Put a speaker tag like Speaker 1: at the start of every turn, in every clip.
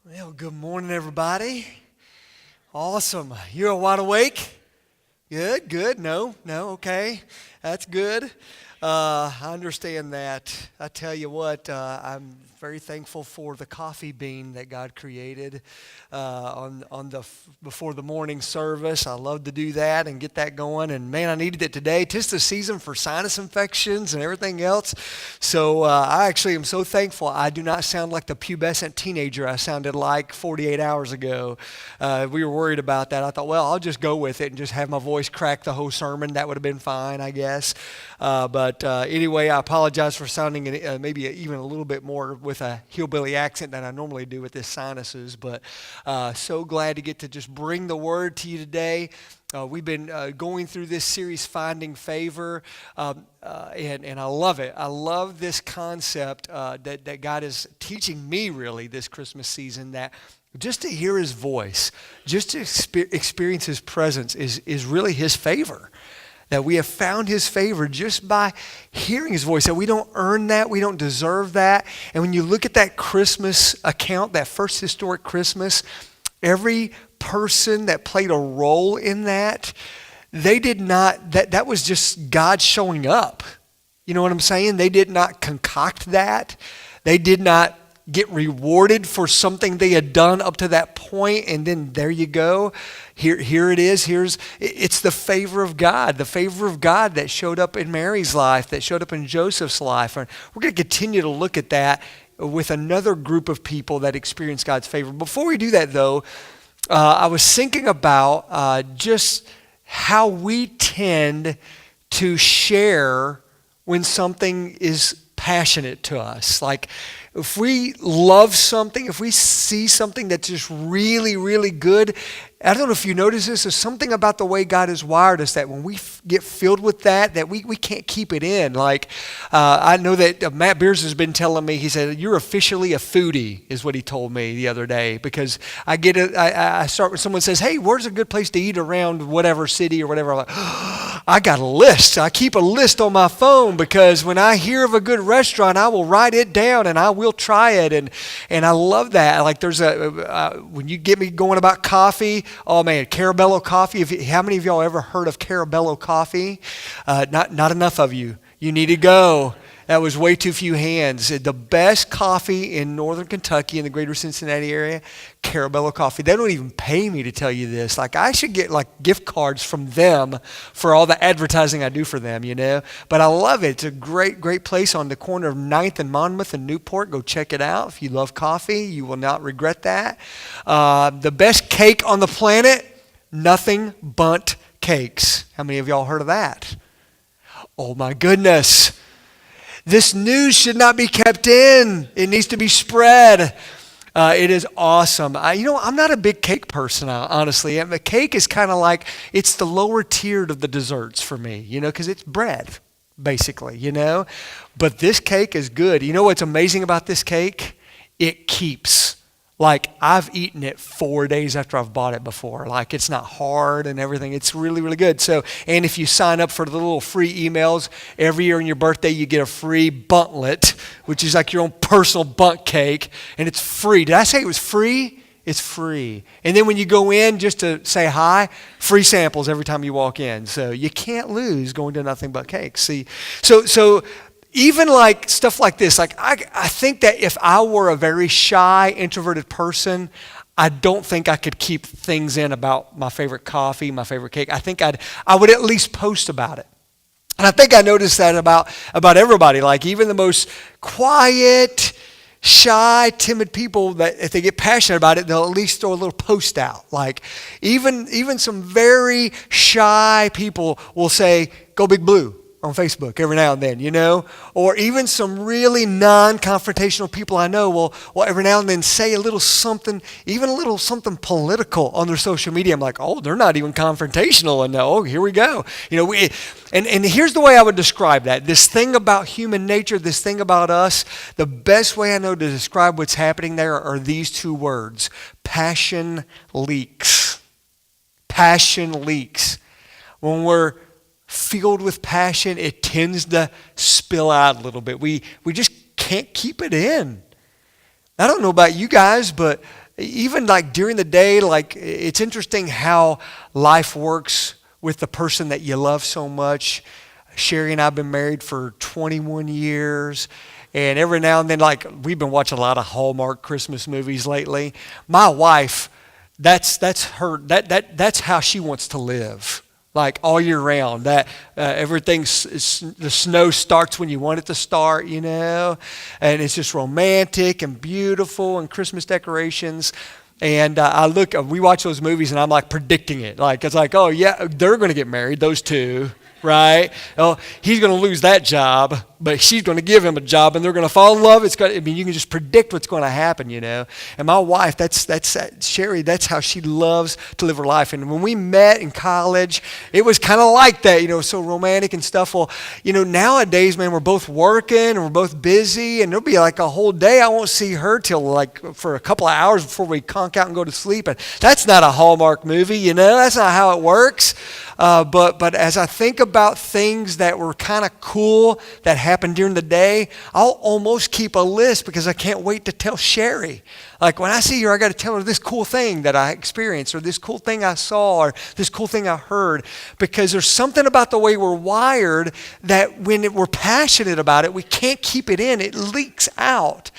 Speaker 1: Well, good morning, everybody. Awesome. You're wide awake? Good. No, okay. That's good. I understand that. I tell you what, I'm very thankful for the coffee bean that God created before the morning service. I love to do that and get that going. And man, I needed it today. Tis the season for sinus infections and everything else. So I actually am so thankful. I do not sound like the pubescent teenager I sounded like 48 hours ago. We were worried about that. I thought, well, I'll just go with it and just have my voice crack the whole sermon. That would have been fine, I guess. But anyway, I apologize for sounding maybe even a little bit more with a hillbilly accent than I normally do with this sinuses. But so glad to get to just bring the word to you today. We've been going through this series, Finding Favor, and I love it. I love this concept that God is teaching me really this Christmas season, that just to hear His voice, just to experience His presence is really His favor. That we have found His favor just by hearing His voice. That we don't earn that, we don't deserve that. And when you look at that Christmas account, that first historic Christmas, every person that played a role in that, they did not, that was just God showing up. You know what I'm saying? They did not concoct that. They did not get rewarded for something they had done up to that point, and then there you go. Here it is. It's the favor of God that showed up in Mary's life, that showed up in Joseph's life. And we're going to continue to look at that with another group of people that experience God's favor. Before we do that, though, I was thinking about just how we tend to share when something is passionate to us. Like, if we love something, if we see something that's just really, really good, I don't know if you notice this, there's something about the way God has wired us that when we get filled with that we can't keep it in. Like, I know that Matt Beers has been telling me, he said, you're officially a foodie, is what he told me the other day, because I get it, I start when someone says, hey, where's a good place to eat around whatever city or whatever, I'm like, I got a list. I keep a list on my phone, because when I hear of a good restaurant, I will write it down and I will try it, and I love that. Like, there's when you get me going about coffee, oh man, Carabello coffee. How many of y'all ever heard of Carabello coffee? Not enough of you. You need to go. That was way too few hands. The best coffee in northern Kentucky, in the greater Cincinnati area, Carabello coffee. They don't even pay me to tell you this. Like, I should get like gift cards from them for all the advertising I do for them, you know. But I love it. It's a great place on the corner of 9th and Monmouth and Newport. Go check it out. If you love coffee, you will not regret that. The best cake on the planet, Nothing Bundt Cakes. How many of y'all heard of that? Oh my goodness. This news should not be kept in. It needs to be spread. It is awesome. I'm not a big cake person, honestly. A cake is kind of like, it's the lower tiered of the desserts for me, because it's bread, basically, But this cake is good. You know what's amazing about this cake? It keeps. Like, I've eaten it 4 days after I've bought it before. Like, it's not hard and everything. It's really, really good. So, and if you sign up for the little free emails, every year on your birthday, you get a free buntlet, which is like your own personal bunt cake, and it's free. Did I say it was free? It's free. And then when you go in just to say hi, free samples every time you walk in. So you can't lose going to Nothing But Cakes. See, so even like stuff like this, like I think that if I were a very shy, introverted person, I don't think I could keep things in about my favorite coffee, my favorite cake. I think I would at least post about it. And I think I noticed that about everybody. Like, even the most quiet, shy, timid people, that if they get passionate about it, they'll at least throw a little post out. Like, even some very shy people will say, "Go Big Blue," on Facebook every now and then, or even some really non-confrontational people I know will every now and then say a little something, even a little something political on their social media. I'm like, oh, they're not even confrontational, and oh, here we go. And here's the way I would describe that. This thing about human nature, this thing about us, the best way I know to describe what's happening there are these two words: passion leaks. Passion leaks. When we're filled with passion, it tends to spill out a little bit. We just can't keep it in. I don't know about you guys, but even like during the day, like it's interesting how life works with the person that you love so much. Sherry and I have been married for 21 years. And every now and then, like we've been watching a lot of Hallmark Christmas movies lately. My wife, that's how she wants to live. Like all year round, that the snow starts when you want it to start, and it's just romantic and beautiful and Christmas decorations. And we watch those movies and I'm like predicting it. Like it's like, oh yeah, they're going to get married, those two, right? Oh, he's going to lose that job, but she's going to give him a job, and they're going to fall in love. You can just predict what's going to happen, And my wife, that's Sherry. That's how she loves to live her life. And when we met in college, it was kind of like that, so romantic and stuff. Well, nowadays, man, we're both working and we're both busy, and there'll be like a whole day I won't see her till like for a couple of hours before we conk out and go to sleep. And that's not a Hallmark movie, That's not how it works. But as I think about things that were kind of cool that happened during the day, I'll almost keep a list because I can't wait to tell Sherry. Like when I see her, I got to tell her this cool thing that I experienced, or this cool thing I saw, or this cool thing I heard. Because there's something about the way we're wired that when we're passionate about it, we can't keep it in. It leaks out.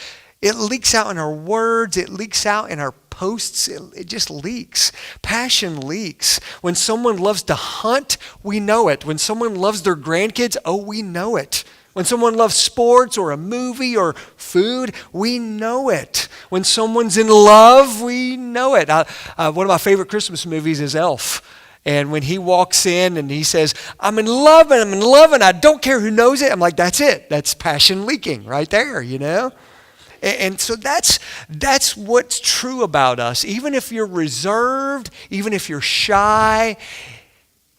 Speaker 1: It leaks out in our words. It leaks out in our posts. It just leaks. Passion leaks. When someone loves to hunt, we know it. When someone loves their grandkids, we know it. When someone loves sports or a movie or food, we know it. When someone's in love, we know it. One of my favorite Christmas movies is Elf. And when he walks in and he says, I'm in love and I don't care who knows it. I'm like, that's it. That's passion leaking right there, And so that's what's true about us. Even if you're reserved, even if you're shy,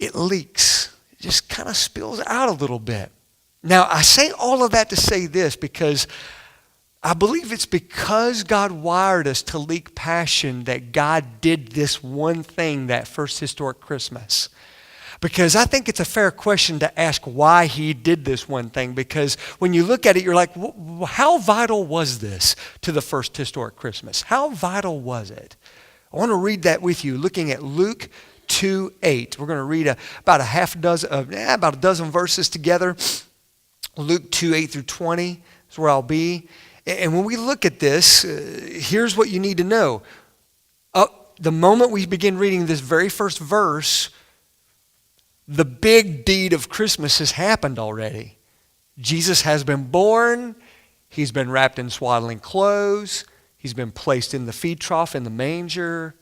Speaker 1: it leaks. It just kind of spills out a little bit. Now, I say all of that to say this because I believe it's because God wired us to leak passion that God did this one thing that first historic Christmas. Because I think it's a fair question to ask why he did this one thing. Because when you look at it, you're like, how vital was this to the first historic Christmas? How vital was it? I want to read that with you, looking at Luke 2:8. We're going to read about a dozen verses together. Luke 2:8 through 20 is where I'll be. And when we look at this, here's what you need to know. The moment we begin reading this very first verse, the big deed of Christmas has happened already. Jesus has been born. He's been wrapped in swaddling clothes. He's been placed in the feed trough in the manger.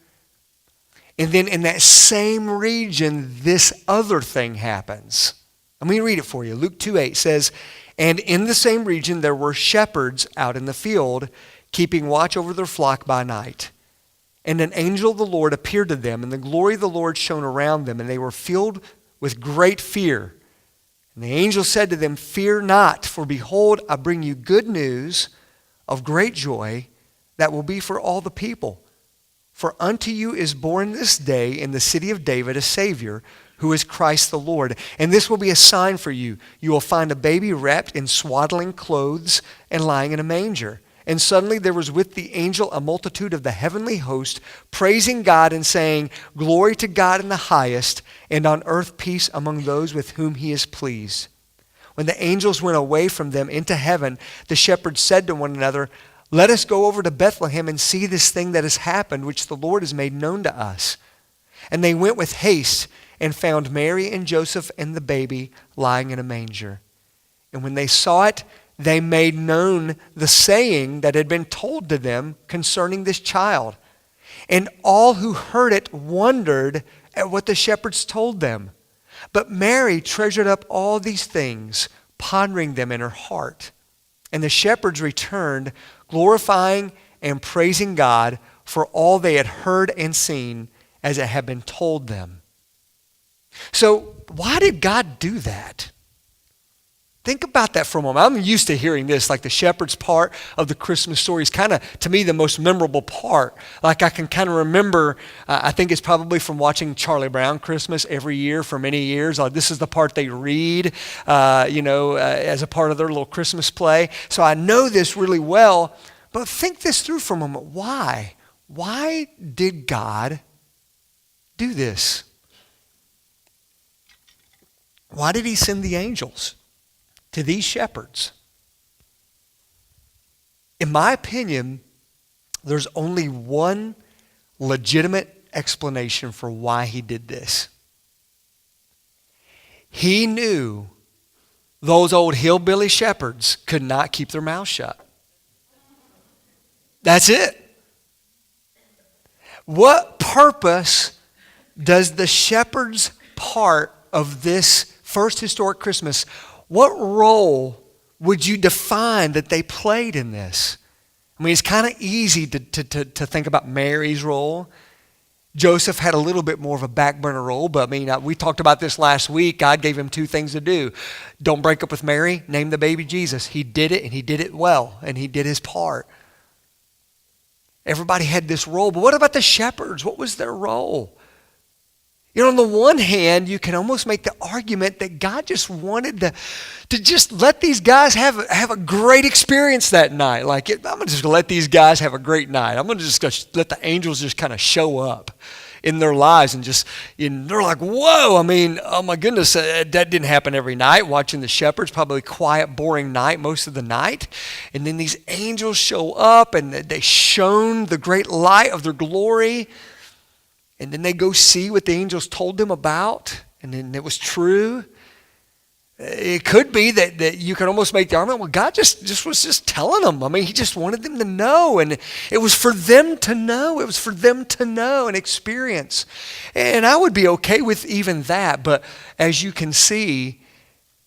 Speaker 1: And then in that same region, this other thing happens. Let me read it for you. Luke 2:8 says, and in the same region there were shepherds out in the field, keeping watch over their flock by night. And an angel of the Lord appeared to them, and the glory of the Lord shone around them, and they were filled with great fear. And the angel said to them, fear not, for behold, I bring you good news of great joy that will be for all the people. For unto you is born this day in the city of David a Savior, who is Christ the Lord. And this will be a sign for you. You will find a baby wrapped in swaddling clothes and lying in a manger. And suddenly there was with the angel a multitude of the heavenly host, praising God and saying, glory to God in the highest, and on earth peace among those with whom he is pleased. When the angels went away from them into heaven, the shepherds said to one another, let us go over to Bethlehem and see this thing that has happened, which the Lord has made known to us. And they went with haste and found Mary and Joseph and the baby lying in a manger. And when they saw it, they made known the saying that had been told to them concerning this child. And all who heard it wondered at what the shepherds told them. But Mary treasured up all these things, pondering them in her heart. And the shepherds returned, glorifying and praising God for all they had heard and seen as it had been told them. So why did God do that? Think about that for a moment. I'm used to hearing this, like the shepherd's part of the Christmas story is kind of, to me, the most memorable part. Like I can kind of remember, I think it's probably from watching Charlie Brown Christmas every year for many years. This is the part they read, as a part of their little Christmas play. So I know this really well, but think this through for a moment. Why? why did God do this? Why did he send the angels to these shepherds? In my opinion, there's only one legitimate explanation for why he did this. He knew those old hillbilly shepherds could not keep their mouths shut. That's it. What purpose does the shepherd's part of this first historic Christmas, what role would you define that they played in this? I mean, it's kind of easy to think about Mary's role. Joseph had a little bit more of a back burner role, but I mean, we talked about this last week. God gave him two things to do. Don't break up with Mary, name the baby Jesus. He did it, and he did it well, and he did his part. Everybody had this role, but what about the shepherds? What was their role? You know, on the one hand, you can almost make the argument that God just wanted to just let these guys have a great experience that night. Like, I'm just going to let these guys have a great night. I'm going to just let the angels just kind of show up in their lives and just, they're like, whoa, I mean, oh my goodness, that didn't happen every night. Watching the shepherds, probably a quiet, boring night most of the night. And then these angels show up and they shone the great light of their glory. And then they go see what the angels told them about, and then it was true. It could be that you can almost make the argument, well, God just was just telling them. I mean, he just wanted them to know, and it was for them to know. It was for them to know and experience. And I would be okay with even that, but as you can see,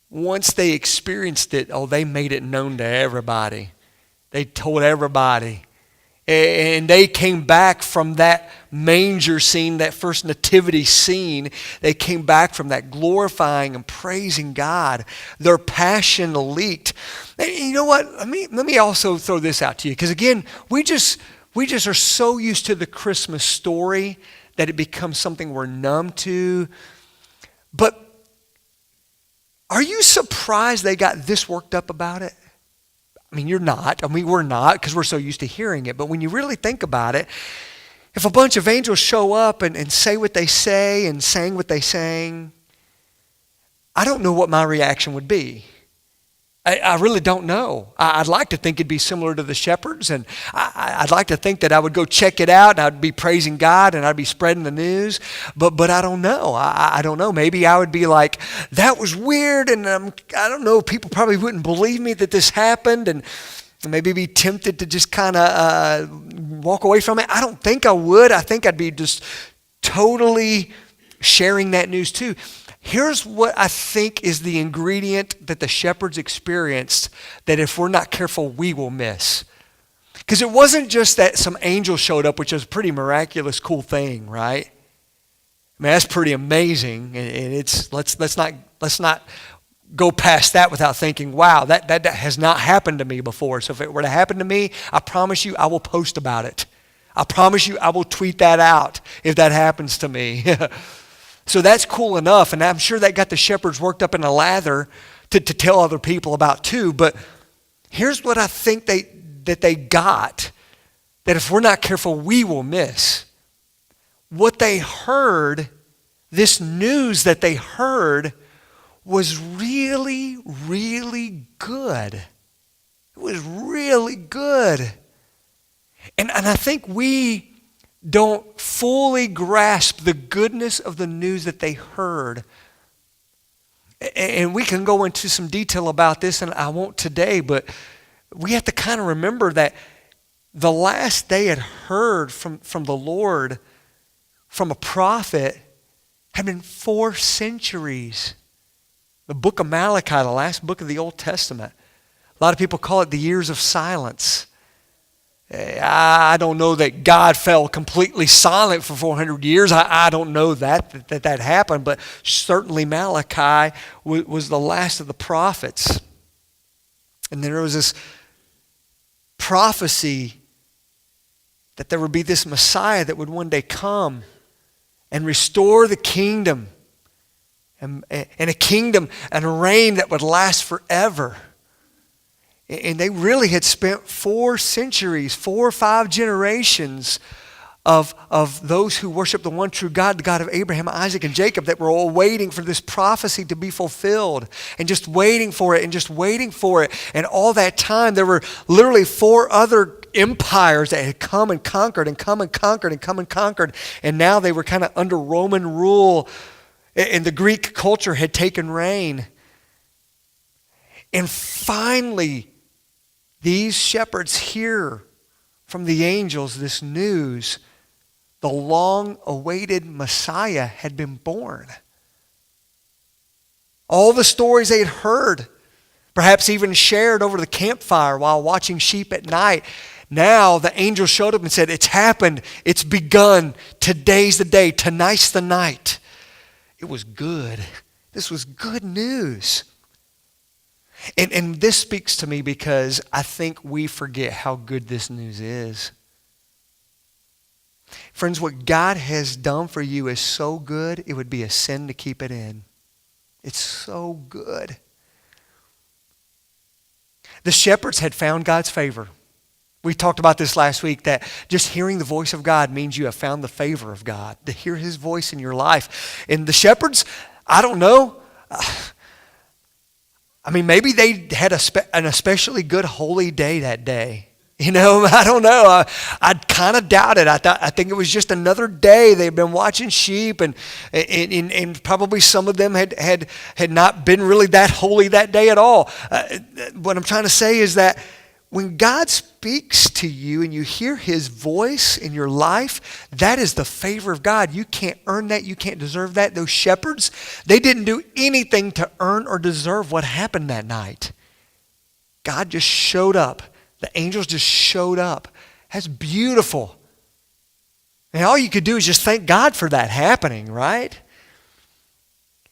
Speaker 1: once they experienced it, they made it known to everybody. They told everybody. And they came back from that manger scene, that first nativity scene. They came back from that glorifying and praising God. Their passion leaked. And you know what? Let me also throw this out to you. Because again, we just are so used to the Christmas story that it becomes something we're numb to. But are you surprised they got this worked up about it? I mean, you're not. I mean, we're not because we're so used to hearing it. But when you really think about it, if a bunch of angels show up and say what they say and sang what they sang, I don't know what my reaction would be. I really don't know. I'd like to think it'd be similar to the shepherds, and I'd like to think that I would go check it out, and I'd be praising God, and I'd be spreading the news, but I don't know. I don't know. Maybe I would be like, that was weird, and I don't know, people probably wouldn't believe me that this happened, and maybe be tempted to just kind of walk away from it. I don't think I would. I think I'd be just totally sharing that news too. Here's what I think is the ingredient that the shepherds experienced that if we're not careful, we will miss. Because it wasn't just that some angel showed up, which is a pretty miraculous, cool thing, right? I mean, that's pretty amazing. And it's let's not go past that without thinking, wow, that has not happened to me before. So if it were to happen to me, I promise you I will post about it. I promise you I will tweet that out if that happens to me. So that's cool enough, and I'm sure that got the shepherds worked up in a lather to tell other people about too. But here's what I think that they got, that if we're not careful, we will miss. What they heard, this news that they heard, was really, really good. It was really good. And I think we don't fully grasp the goodness of the news that they heard. And we can go into some detail about this, and I won't today, but we have to kind of remember that the last they had heard from the Lord, from a prophet, had been 4 centuries. The book of Malachi, the last book of the Old Testament. A lot of people call it the years of silence. I don't know that God fell completely silent for 400 years. I don't know that happened, but certainly Malachi was the last of the prophets. And there was this prophecy that there would be this Messiah that would one day come and restore the kingdom, and a kingdom and a reign that would last forever. And they really had spent 4 centuries, 4 or 5 generations of those who worship the one true God, the God of Abraham, Isaac, and Jacob, that were all waiting for this prophecy to be fulfilled and just waiting for it and just waiting for it. And all that time, there were literally 4 other empires that had come and conquered and come and conquered and come and conquered. And now they were kind of under Roman rule, and the Greek culture had taken reign. And finally, these shepherds hear from the angels this news. The long-awaited Messiah had been born. All the stories they had heard, perhaps even shared over the campfire while watching sheep at night, now the angel showed up and said, it's happened, it's begun, today's the day, tonight's the night. It was good. This was good news. And this speaks to me because I think we forget how good this news is. Friends, what God has done for you is so good, it would be a sin to keep it in. It's so good. The shepherds had found God's favor. We talked about this last week, that just hearing the voice of God means you have found the favor of God, to hear his voice in your life. And the shepherds, I don't know, maybe they had an especially good holy day that day. You know, I don't know. I kind of doubt it. I think it was just another day. They've been watching sheep, and probably some of them had not been really that holy that day at all. What I'm trying to say is that when God speaks to you and you hear his voice in your life, that is the favor of God. You can't earn that. You can't deserve that. Those shepherds, they didn't do anything to earn or deserve what happened that night. God just showed up. The angels just showed up. That's beautiful. And all you could do is just thank God for that happening, right?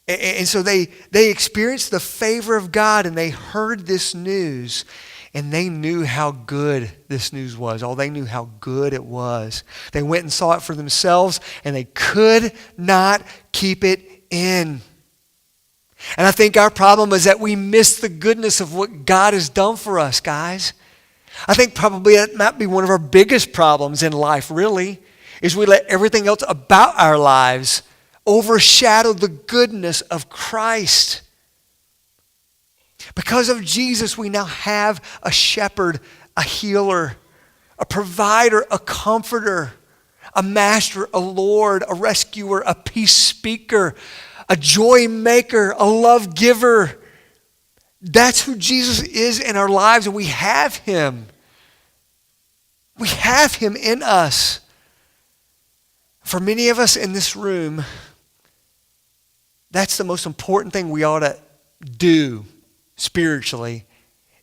Speaker 1: And so they experienced the favor of God, and they heard this news. And they knew how good this news was. Oh, they knew how good it was. They went and saw it for themselves, and they could not keep it in. And I think our problem is that we miss the goodness of what God has done for us, guys. I think probably that might be one of our biggest problems in life, really, is we let everything else about our lives overshadow the goodness of Christ. Because of Jesus, we now have a shepherd, a healer, a provider, a comforter, a master, a Lord, a rescuer, a peace speaker, a joy maker, a love giver. That's who Jesus is in our lives, and we have him. We have him in us. For many of us in this room, that's the most important thing we ought to do spiritually,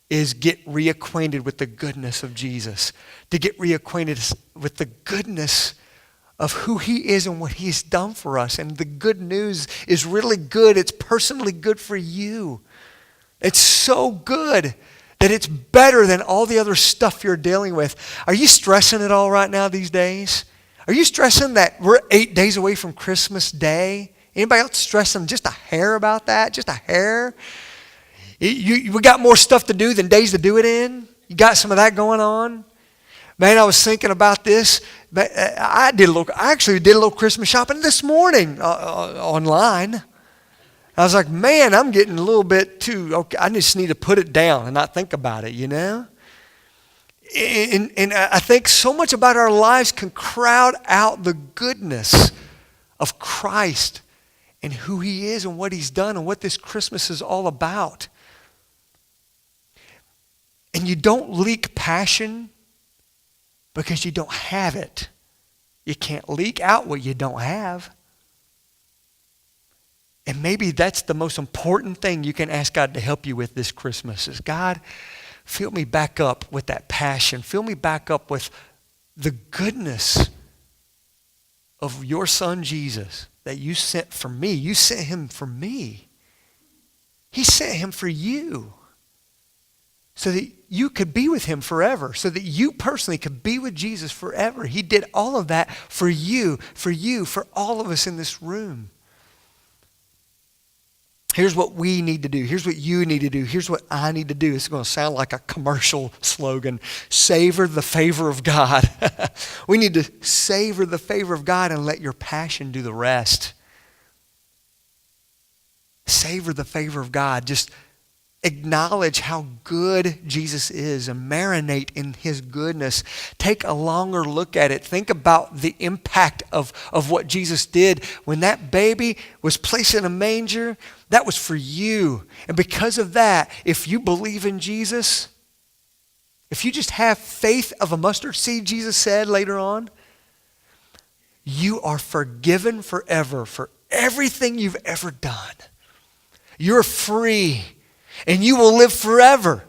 Speaker 1: is get reacquainted with the goodness of Jesus. To get reacquainted with the goodness of who he is and what he's done for us. And the good news is really good. It's personally good for you. It's so good that it's better than all the other stuff you're dealing with. Are you stressing at all right now these days? Are you stressing that we're 8 days away from Christmas Day? Anybody else stressing just a hair about that? Just a hair? We got more stuff to do than days to do it in. You got some of that going on. Man, I was thinking about this. I actually did a little Christmas shopping this morning online. I was like, man, I'm getting a little bit too, okay, I just need to put it down and not think about it, you know? And I think so much about our lives can crowd out the goodness of Christ and who he is and what he's done and what this Christmas is all about. And you don't leak passion because you don't have it. You can't leak out what you don't have. And maybe that's the most important thing you can ask God to help you with this Christmas is, God, fill me back up with that passion. Fill me back up with the goodness of your son Jesus that you sent for me. You sent him for me. He sent him for you so that you could be with him forever, so that you personally could be with Jesus forever. He did all of that for you, for all of us in this room. Here's what we need to do. Here's what you need to do. Here's what I need to do. It's going to sound like a commercial slogan. Savor the favor of God. We need to savor the favor of God and let your passion do the rest. Savor the favor of God. Just acknowledge how good Jesus is and marinate in his goodness. Take a longer look at it. Think about the impact of what Jesus did. When that baby was placed in a manger, that was for you. And because of that, if you believe in Jesus, if you just have faith of a mustard seed, Jesus said later on, you are forgiven forever for everything you've ever done. You're free. And you will live forever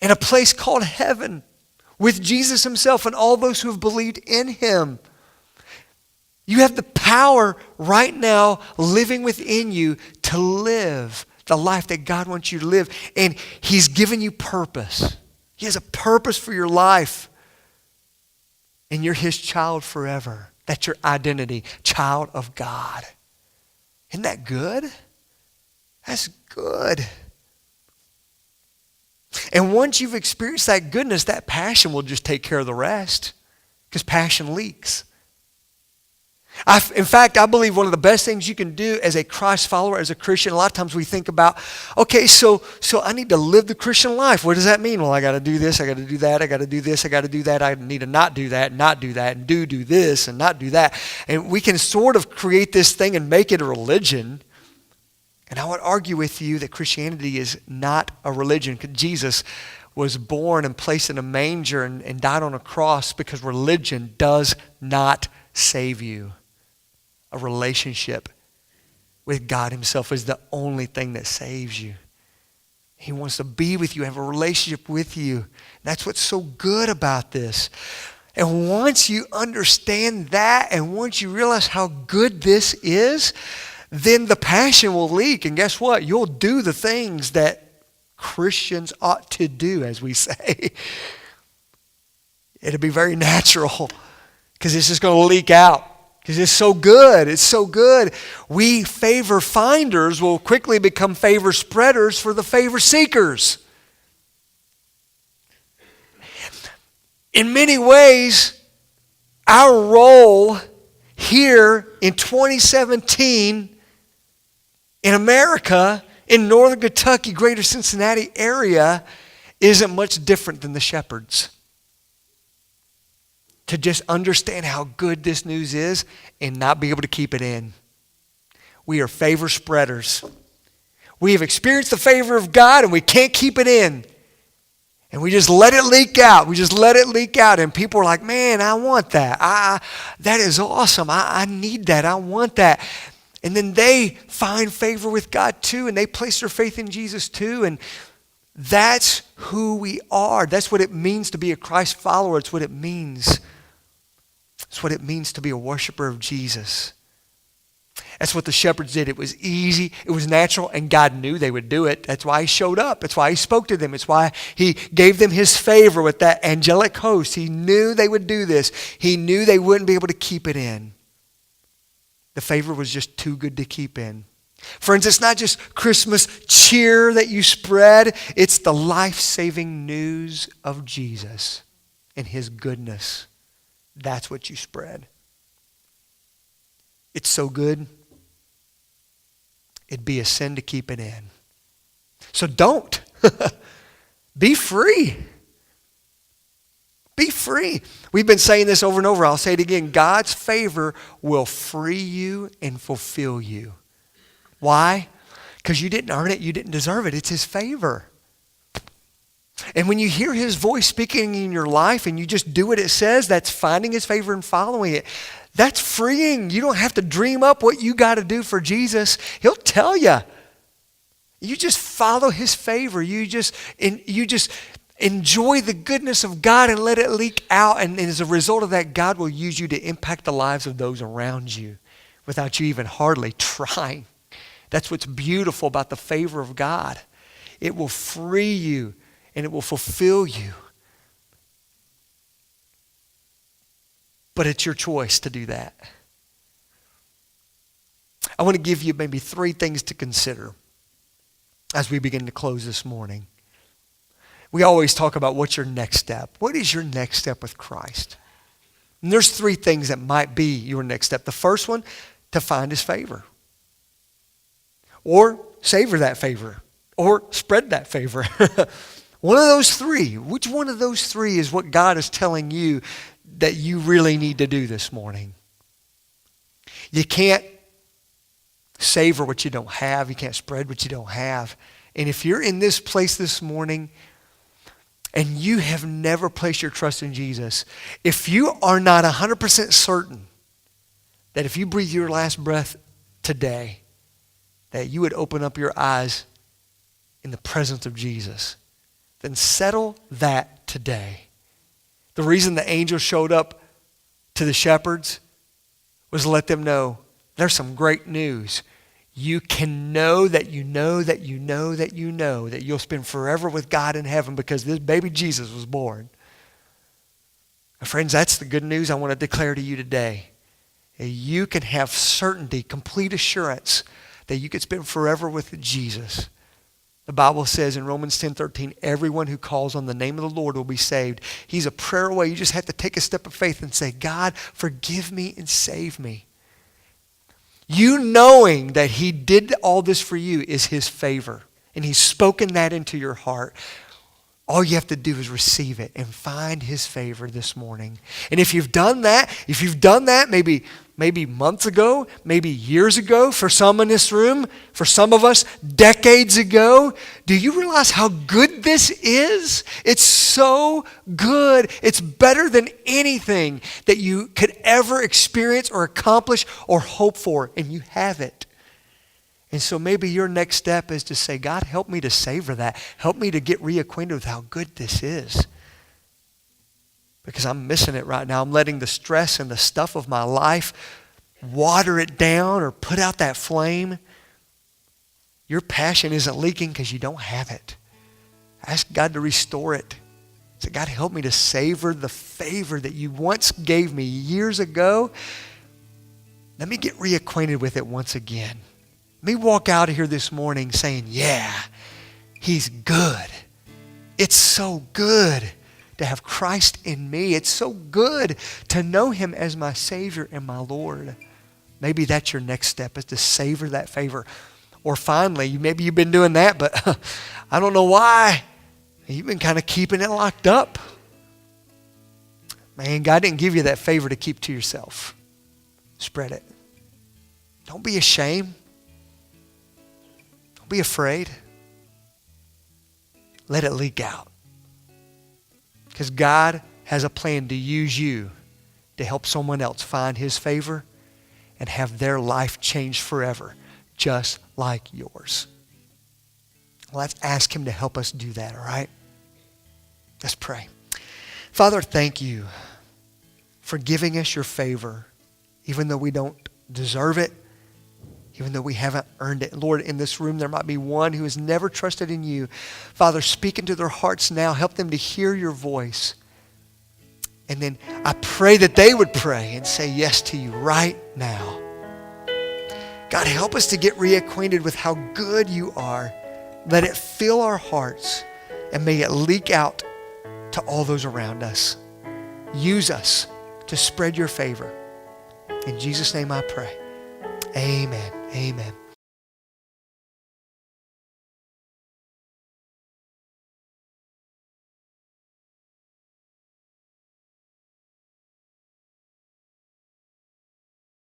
Speaker 1: in a place called heaven with Jesus himself and all those who have believed in him. You have the power right now living within you to live the life that God wants you to live. And he's given you purpose. He has a purpose for your life. And you're his child forever. That's your identity, child of God. Isn't that good? That's good. And once you've experienced that goodness, that passion will just take care of the rest, because passion leaks. In fact, I believe one of the best things you can do as a Christ follower, as a Christian, a lot of times we think about, okay, so I need to live the Christian life. What does that mean? Well, I got to do this, I got to do that, I got to do this, I got to do that, I need to not do that, and do this, and not do that. And we can sort of create this thing and make it a religion. And I would argue with you that Christianity is not a religion. Jesus was born and placed in a manger and died on a cross because religion does not save you. A relationship with God himself is the only thing that saves you. He wants to be with you, have a relationship with you. That's what's so good about this. And once you understand that, and once you realize how good this is, then the passion will leak. And guess what? You'll do the things that Christians ought to do, as we say. It'll be very natural because it's just going to leak out. Because it's so good. It's so good. We favor finders will quickly become favor spreaders for the favor seekers. In many ways, our role here in 2017 in America, in northern Kentucky, greater Cincinnati area, isn't much different than the shepherds. To just understand how good this news is and not be able to keep it in. We are favor spreaders. We have experienced the favor of God and we can't keep it in. And we just let it leak out. We just let it leak out. And people are like, man, I want that. That is awesome. I need that. I want that. And then they find favor with God too, and they place their faith in Jesus too. And that's who we are. That's what it means to be a Christ follower. It's what it means. It's what it means to be a worshiper of Jesus. That's what the shepherds did. It was easy, it was natural, and God knew they would do it. That's why he showed up. That's why he spoke to them. It's why he gave them his favor with that angelic host. He knew they would do this. He knew they wouldn't be able to keep it in. The favor was just too good to keep in. Friends, it's not just Christmas cheer that you spread. It's the life-saving news of Jesus and his goodness. That's what you spread. It's so good, it'd be a sin to keep it in. So don't. Be free. Be free. We've been saying this over and over. I'll say it again. God's favor will free you and fulfill you. Why? Because you didn't earn it. You didn't deserve it. It's his favor. And when you hear his voice speaking in your life and you just do what it says, that's finding his favor and following it. That's freeing. You don't have to dream up what you got to do for Jesus. He'll tell you. You just follow his favor. You just enjoy the goodness of God and let it leak out. And as a result of that, God will use you to impact the lives of those around you without you even hardly trying. That's what's beautiful about the favor of God. It will free you and it will fulfill you. But it's your choice to do that. I want to give you maybe 3 things to consider. as we begin to close this morning. We always talk about what's your next step. What is your next step with Christ? And there's 3 things that might be your next step. The first one, to find his favor. Or savor that favor. Or spread that favor. One of those 3. Which one of those 3 is what God is telling you that you really need to do this morning? You can't savor what you don't have. You can't spread what you don't have. And if you're in this place this morning and you have never placed your trust in Jesus, if you are not 100% certain that if you breathe your last breath today, that you would open up your eyes in the presence of Jesus, then settle that today. The reason the angel showed up to the shepherds was to let them know there's some great news. You can know that you know that you know that you know that you'll spend forever with God in heaven because this baby Jesus was born. And friends, that's the good news I want to declare to you today. You can have certainty, complete assurance that you could spend forever with Jesus. The Bible says in Romans 10:13, everyone who calls on the name of the Lord will be saved. He's a prayer away. You just have to take a step of faith and say, God, forgive me and save me. You knowing that he did all this for you is his favor. And he's spoken that into your heart. All you have to do is receive it and find his favor this morning. And if you've done that maybe months ago, maybe years ago, for some in this room, for some of us, decades ago, do you realize how good this is? It's so good. It's better than anything that you could ever experience or accomplish or hope for, and you have it. And so maybe your next step is to say, God, help me to savor that. Help me to get reacquainted with how good this is. Because I'm missing it right now. I'm letting the stress and the stuff of my life water it down or put out that flame. Your passion isn't leaking because you don't have it. Ask God to restore it. Say, God, help me to savor the favor that you once gave me years ago. Let me get reacquainted with it once again. Let me walk out of here this morning saying, yeah, he's good. It's so good to have Christ in me. It's so good to know him as my Savior and my Lord. Maybe that's your next step, is to savor that favor. Or finally, maybe you've been doing that, but I don't know why. You've been kind of keeping it locked up. Man, God didn't give you that favor to keep to yourself. Spread it. Don't be ashamed. Don't be afraid. Let it leak out. Because God has a plan to use you to help someone else find his favor and have their life changed forever, just like yours. Let's ask him to help us do that, all right? Let's pray. Father, thank you for giving us your favor, even though we don't deserve it, even though we haven't earned it. Lord, in this room, there might be one who has never trusted in you. Father, speak into their hearts now. Help them to hear your voice. And then I pray that they would pray and say yes to you right now. God, help us to get reacquainted with how good you are. Let it fill our hearts and may it leak out to all those around us. Use us to spread your favor. In Jesus' name I pray. Amen. Amen.